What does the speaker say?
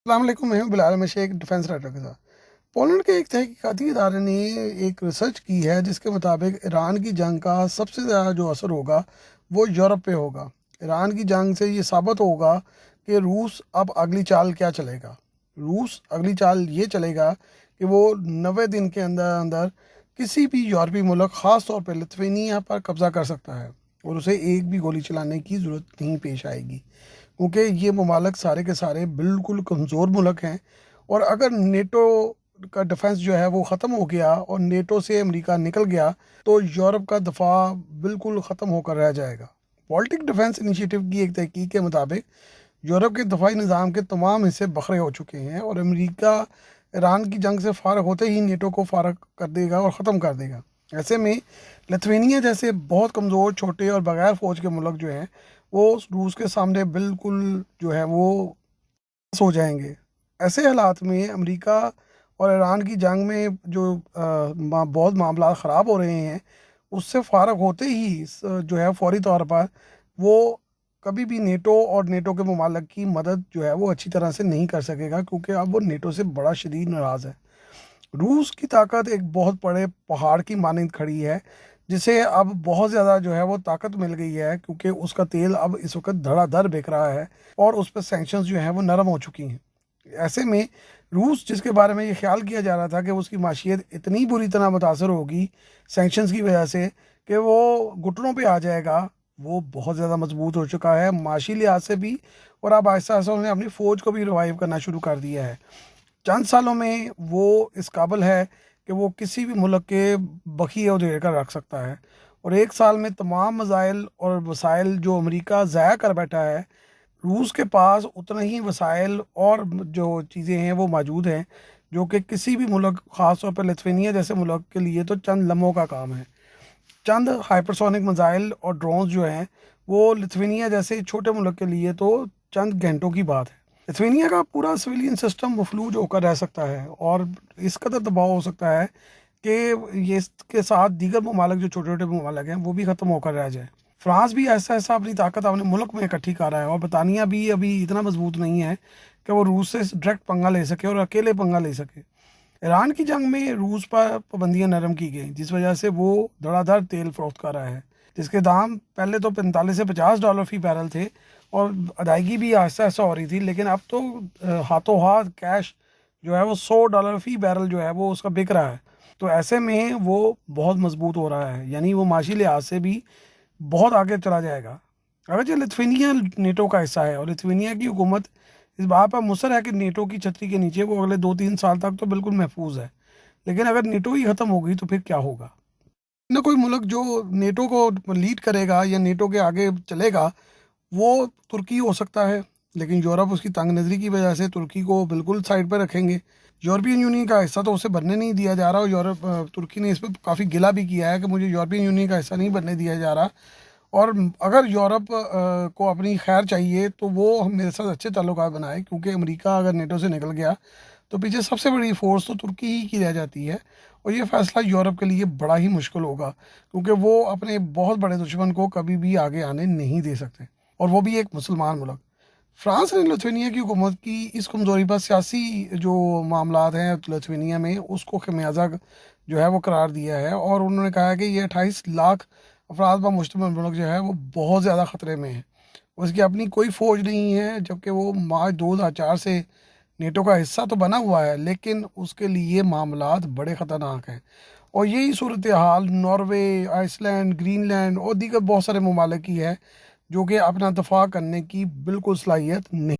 السلام علیکم، میں ہوں بلال مشی ایک ڈیفینس رائٹر کے ساتھ۔ پولینڈ کے ایک تحقیقاتی ادارے نے ایک ریسرچ کی ہے جس کے مطابق ایران کی جنگ کا سب سے زیادہ جو اثر ہوگا وہ یورپ پہ ہوگا۔ ایران کی جنگ سے یہ ثابت ہوگا کہ روس اب اگلی چال کیا چلے گا۔ روس اگلی چال یہ چلے گا کہ وہ 90 دن کے اندر اندر کسی بھی یورپی ملک، خاص طور پہ لتھوینیا پر قبضہ کر سکتا ہے اور اسے ایک بھی گولی چلانے کی ضرورت نہیں پیش آئے گی، کیونکہ یہ ممالک سارے کے سارے بالکل کمزور ملک ہیں۔ اور اگر نیٹو کا ڈیفنس جو ہے وہ ختم ہو گیا اور نیٹو سے امریکہ نکل گیا تو یورپ کا دفاع بالکل ختم ہو کر رہ جائے گا۔ بالٹک ڈیفنس انیشیٹو کی ایک تحقیق کے مطابق یورپ کے دفاعی نظام کے تمام حصے بکھرے ہو چکے ہیں اور امریکہ ایران کی جنگ سے فارغ ہوتے ہی نیٹو کو فارغ کر دے گا اور ختم کر دے گا۔ ایسے میں لتھوینیا جیسے بہت کمزور، چھوٹے اور بغیر فوج کے ملک جو ہیں وہ روس کے سامنے بالکل جو ہے وہ ہو جائیں گے۔ ایسے حالات میں امریکہ اور ایران کی جنگ میں جو بہت معاملات خراب ہو رہے ہیں، اس سے فارغ ہوتے ہی جو ہے فوری طور پر وہ کبھی بھی نیٹو اور نیٹو کے ممالک کی مدد جو ہے وہ اچھی طرح سے نہیں کر سکے گا، کیونکہ اب وہ نیٹو سے بڑا شدید ناراض ہے۔ روس کی طاقت ایک بہت بڑے پہاڑ کی مانند کھڑی ہے، جسے اب بہت زیادہ جو ہے وہ طاقت مل گئی ہے، کیونکہ اس کا تیل اب اس وقت دھڑا دھڑ بک رہا ہے اور اس پہ سینکشنز جو ہیں وہ نرم ہو چکی ہیں۔ ایسے میں روس، جس کے بارے میں یہ خیال کیا جا رہا تھا کہ اس کی معیشت اتنی بری طرح متاثر ہوگی سینکشنز کی وجہ سے کہ وہ گھٹنوں پہ آ جائے گا، وہ بہت زیادہ مضبوط ہو چکا ہے معاشی لحاظ سے بھی، اور اب آہستہ آہستہ انہوں نے اپنی فوج کو بھی ریوائیو کرنا شروع کر دیا ہے۔ چند سالوں میں وہ اس قابل ہے کہ وہ کسی بھی ملک کے بخیے ادھیڑ کر رکھ سکتا ہے، اور ایک سال میں تمام میزائل اور وسائل جو امریکہ ضائع کر بیٹھا ہے، روس کے پاس اتنے ہی وسائل اور جو چیزیں ہیں وہ موجود ہیں جو کہ کسی بھی ملک، خاص طور پر لتھوینیا جیسے ملک کے لیے تو چند لمحوں کا کام ہے۔ چند ہائپرسونک میزائل اور ڈرونز جو ہیں وہ لتھوینیا جیسے چھوٹے ملک کے لیے تو چند گھنٹوں کی بات ہے۔ لتھوینیا کا پورا سویلین سسٹم مفلوج ہو کر رہ سکتا ہے اور اس قدر دباؤ ہو سکتا ہے کہ یہ اس کے ساتھ دیگر ممالک جو چھوٹے چھوٹے ممالک ہیں وہ بھی ختم ہو کر رہ جائیں۔ فرانس بھی ایسا ایسا اپنی طاقت اپنے ملک میں اکٹھی کر رہا ہے، اور برطانیہ بھی ابھی اتنا مضبوط نہیں ہے کہ وہ روس سے ڈائریکٹ پنگا لے سکے اور اکیلے پنگا لے سکے۔ ایران کی جنگ میں روس پر پابندیاں نرم کی گئیں، جس وجہ سے وہ دھڑا دھڑ تیل فروخت کر رہا ہے، جس کے دام پہلے تو 45 سے $50 فی بیرل تھے اور ادائیگی بھی آہستہ آہستہ ہو رہی تھی، لیکن اب تو ہاتھوں ہاتھ کیش جو ہے وہ $100 فی بیرل جو ہے وہ اس کا بک رہا ہے۔ تو ایسے میں وہ بہت مضبوط ہو رہا ہے، یعنی وہ معاشی لحاظ سے بھی بہت آگے چلا جائے گا۔ اگرچہ لتھوینیا نیٹو کا حصہ ہے اور لتھوینیا کی حکومت اس بات پر مصر ہے کہ نیٹو کی چھتری کے نیچے وہ اگلے 2-3 سال تک تو بالکل محفوظ ہے، لیکن اگر نیٹو ہی ختم ہوگی تو پھر کیا ہوگا؟ نہ کوئی ملک جو نیٹو کو لیڈ کرے گا یا نیٹو کے آگے چلے گا وہ ترکی ہو سکتا ہے، لیکن یورپ اس کی تنگ نظری کی وجہ سے ترکی کو بالکل سائڈ پہ رکھیں گے۔ یورپین یونین کا حصہ تو اسے بننے نہیں دیا جا رہا، اور ترکی نے اس پہ کافی گلہ بھی کیا ہے کہ مجھے یورپین یونین کا حصہ نہیں بننے دیا جا رہا، اور اگر یورپ کو اپنی خیر چاہیے تو وہ میرے ساتھ اچھے تعلقات بنائے، کیونکہ امریکہ اگر نیٹو سے نکل گیا تو پیچھے سب سے بڑی فورس تو ترکی ہی کی رہ جاتی ہے، اور یہ فیصلہ یورپ کے لیے بڑا ہی مشکل ہوگا، کیونکہ وہ اپنے بہت بڑے دشمن کو کبھی بھی آگے آنے نہیں دے سکتے، اور وہ بھی ایک مسلمان ملک۔ فرانس نے لتھوینیا کی حکومت کی اس کمزوری پر سیاسی جو معاملات ہیں لتھوینیا میں اس کو خمیازہ جو ہے وہ قرار دیا ہے، اور انہوں نے کہا ہے کہ یہ 28 لاکھ افراد پر مشتمل ملک جو ہے وہ بہت زیادہ خطرے میں ہے۔ اس کی اپنی کوئی فوج نہیں ہے، جبکہ وہ مارچ 2004 سے نیٹو کا حصہ تو بنا ہوا ہے، لیکن اس کے لیے معاملات بڑے خطرناک ہیں، اور یہی صورتحال Norway, Iceland, Greenland اور دیگر بہت سارے ممالک کی ہے جو کہ اپنا دفاع کرنے کی بالکل صلاحیت نہیں